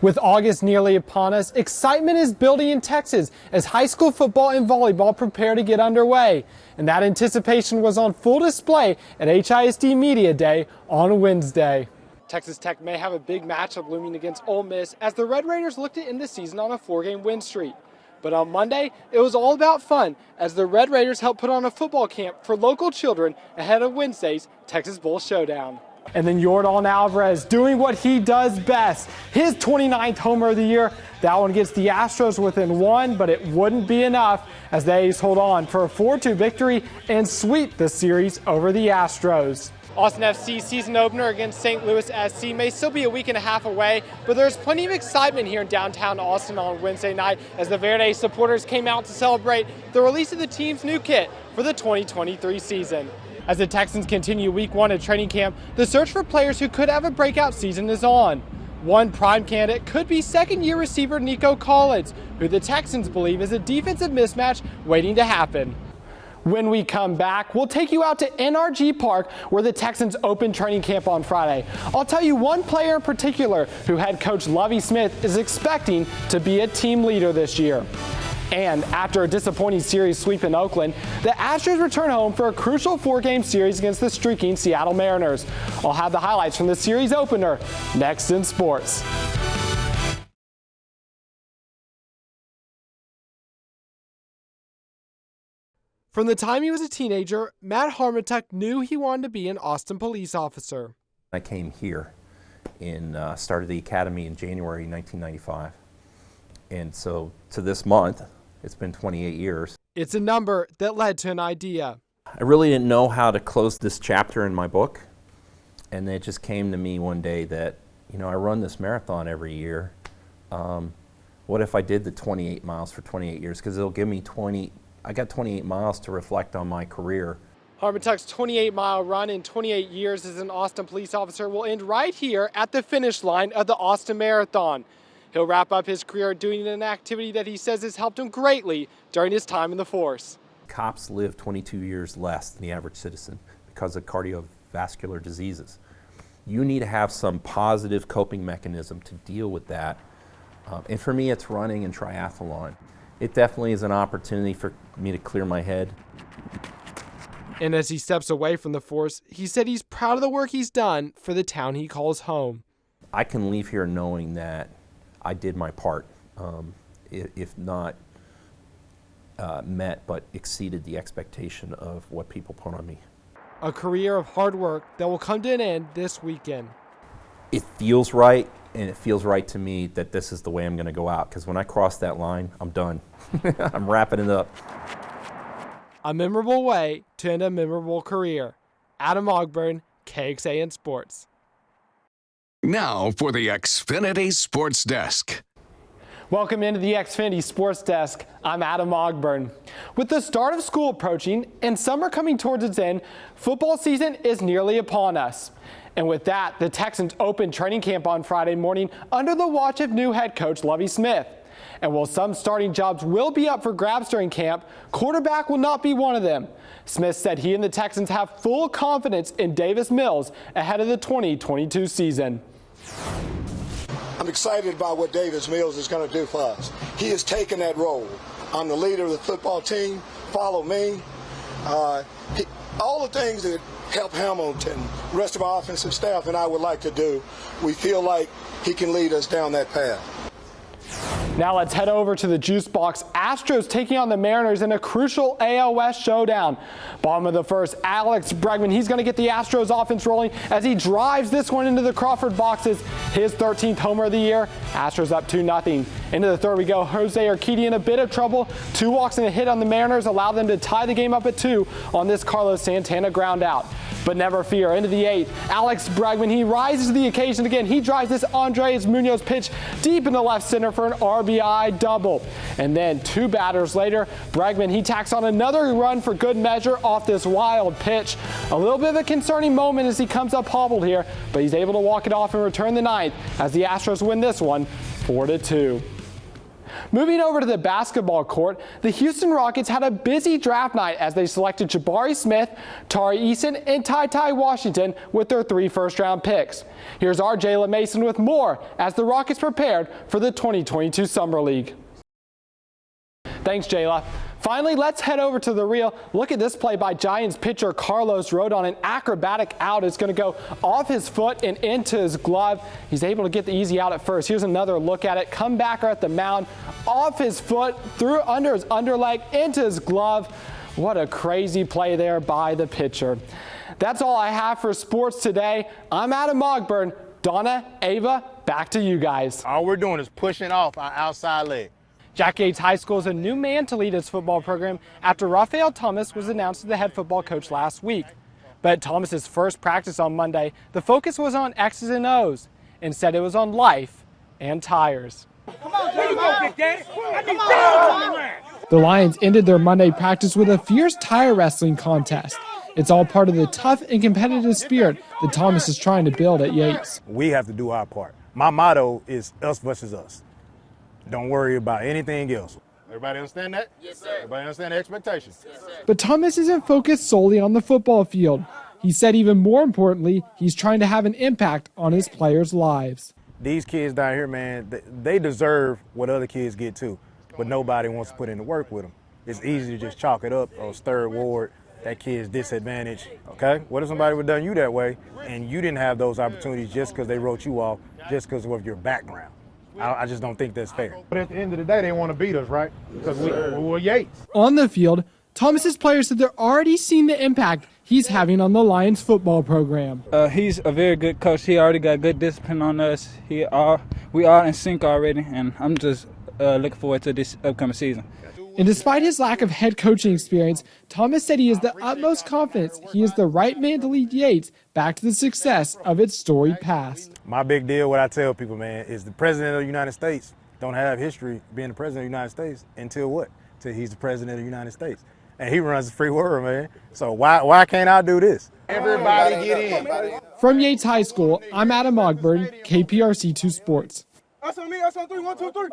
With August nearly upon us, excitement is building in Texas as high school football and volleyball prepare to get underway. And that anticipation was on full display at HISD Media Day on Wednesday. Texas Tech may have a big matchup looming against Ole Miss as the Red Raiders looked to end the season on a 4-game win streak. But on Monday, it was all about fun as the Red Raiders helped put on a football camp for local children ahead of Wednesday's Texas Bowl Showdown. And then Yordan Alvarez doing what he does best. His 29th homer of the year. That one gets the Astros within one, but it wouldn't be enough as the A's hold on for a 4-2 victory and sweep the series over the Astros. Austin FC season opener against St. Louis SC may still be a week and a half away, but there's plenty of excitement here in downtown Austin on Wednesday night as the Verde supporters came out to celebrate the release of the team's new kit for the 2023 season. As the Texans continue week 1 of training camp, the search for players who could have a breakout season is on. One prime candidate could be second-year receiver Nico Collins, who the Texans believe is a defensive mismatch waiting to happen. When we come back, we'll take you out to NRG Park where the Texans open training camp on Friday. I'll tell you one player in particular who head coach Lovie Smith is expecting to be a team leader this year. And after a disappointing series sweep in Oakland, the Astros return home for a crucial 4-game series against the streaking Seattle Mariners. I'll have the highlights from the series opener next in sports. From the time he was a teenager, Matt Harmatuck knew he wanted to be an Austin police officer. I came here and started the academy in January 1995. And so to this month, it's been 28 years. It's a number that led to an idea. I really didn't know how to close this chapter in my book. And it just came to me one day that, I run this marathon every year. What if I did the 28 miles for 28 years? Because it'll give me I got 28 miles to reflect on my career. Harmatuck's 28-mile run in 28 years as an Austin police officer will end right here at the finish line of the Austin Marathon. He'll wrap up his career doing an activity that he says has helped him greatly during his time in the force. Cops live 22 years less than the average citizen because of cardiovascular diseases. You need to have some positive coping mechanism to deal with that. And for me, it's running and triathlon. It definitely is an opportunity for me to clear my head. And as he steps away from the force, he said he's proud of the work he's done for the town he calls home. I can leave here knowing that I did my part, if not met, but exceeded the expectation of what people put on me. A career of hard work that will come to an end this weekend. It feels right, and it feels right to me that this is the way I'm going to go out, because when I cross that line, I'm done. I'm wrapping it up. A memorable way to end a memorable career. Adam Ogburn, KXAN Sports. Now for the Xfinity Sports Desk. Welcome into the Xfinity Sports Desk. I'm Adam Ogburn. With the start of school approaching and summer coming towards its end, football season is nearly upon us. And with that, the Texans opened training camp on Friday morning under the watch of new head coach Lovie Smith. And while some starting jobs will be up for grabs during camp, quarterback will not be one of them. Smith said he and the Texans have full confidence in Davis Mills ahead of the 2022 season. I'm excited about what Davis Mills is going to do for us. He has taken that role. I'm the leader of the football team. Follow me. All the things that help Hamilton, the rest of our offensive staff, and I would like to do, we feel like he can lead us down that path. Now let's head over to the juice box. Astros taking on the Mariners in a crucial AL West showdown. Bottom of the first, Alex Bregman, he's going to get the Astros offense rolling as he drives this one into the Crawford boxes. His 13th homer of the year. Astros up 2-0. Into the third we go. Jose Urquidy in a bit of trouble. 2 walks and a hit on the Mariners allow them to tie the game up at 2 on this Carlos Santana ground out. But never fear, into the 8th, Alex Bregman, he rises to the occasion again. He drives this Andres Munoz pitch deep in the left center for an RBI double. And then 2 batters later, Bregman, he tacks on another run for good measure off this wild pitch. A little bit of a concerning moment as he comes up hobbled here, but he's able to walk it off and return the 9th as the Astros win this one 4-2. Moving over to the basketball court, the Houston Rockets had a busy draft night as they selected Jabari Smith, Tari Eason, and Ty Washington with their 3 first-round picks. Here's our Jayla Mason with more as the Rockets prepared for the 2022 Summer League. Thanks, Jayla. Finally, let's head over to the reel. Look at this play by Giants pitcher Carlos Rodon. An acrobatic out. It's going to go off his foot and into his glove. He's able to get the easy out at first. Here's another look at it. Comebacker at the mound, off his foot, through under his underleg, into his glove. What a crazy play there by the pitcher. That's all I have for sports today. I'm Adam Ogburn. Donna, Ava, back to you guys. All we're doing is pushing off our outside leg. Jack Yates High School is a new man to lead its football program after Raphael Thomas was announced as the head football coach last week. But at Thomas's first practice on Monday, the focus was on X's and O's. Instead, it was on life and tires. The Lions ended their Monday practice with a fierce tire wrestling contest. It's all part of the tough and competitive spirit that Thomas is trying to build at Yates. We have to do our part. My motto is us versus us. Don't worry about anything else. Everybody understand that? Yes, sir. Everybody understand the expectations? Yes, sir. But Thomas isn't focused solely on the football field. He said even more importantly, he's trying to have an impact on his players' lives. These kids down here, man, they deserve what other kids get too, but nobody wants to put in the work with them. It's easy to just chalk it up, oh, third ward, that kid's disadvantage, okay? What if somebody would have done you that way and you didn't have those opportunities just because they wrote you off, just because of your background? I just don't think that's fair. But at the end of the day, they want to beat us, right? Because we're Yates. On the field, Thomas's players said they're already seeing the impact he's having on the Lions football program. He's a very good coach. He already got good discipline on us. We are in sync already, and I'm just looking forward to this upcoming season. And despite his lack of head coaching experience, Thomas said he has the utmost confidence he is the right man to lead Yates back to the success of its storied past. My big deal, what I tell people, man, is the president of the United States don't have history being the president of the United States until what? Until he's the president of the United States. And he runs the free world, man. So why can't I do this? Everybody get in. From Yates High School, I'm Adam Ogburn, KPRC-2 Sports. That's on me, that's on 3, 1, 2, 3.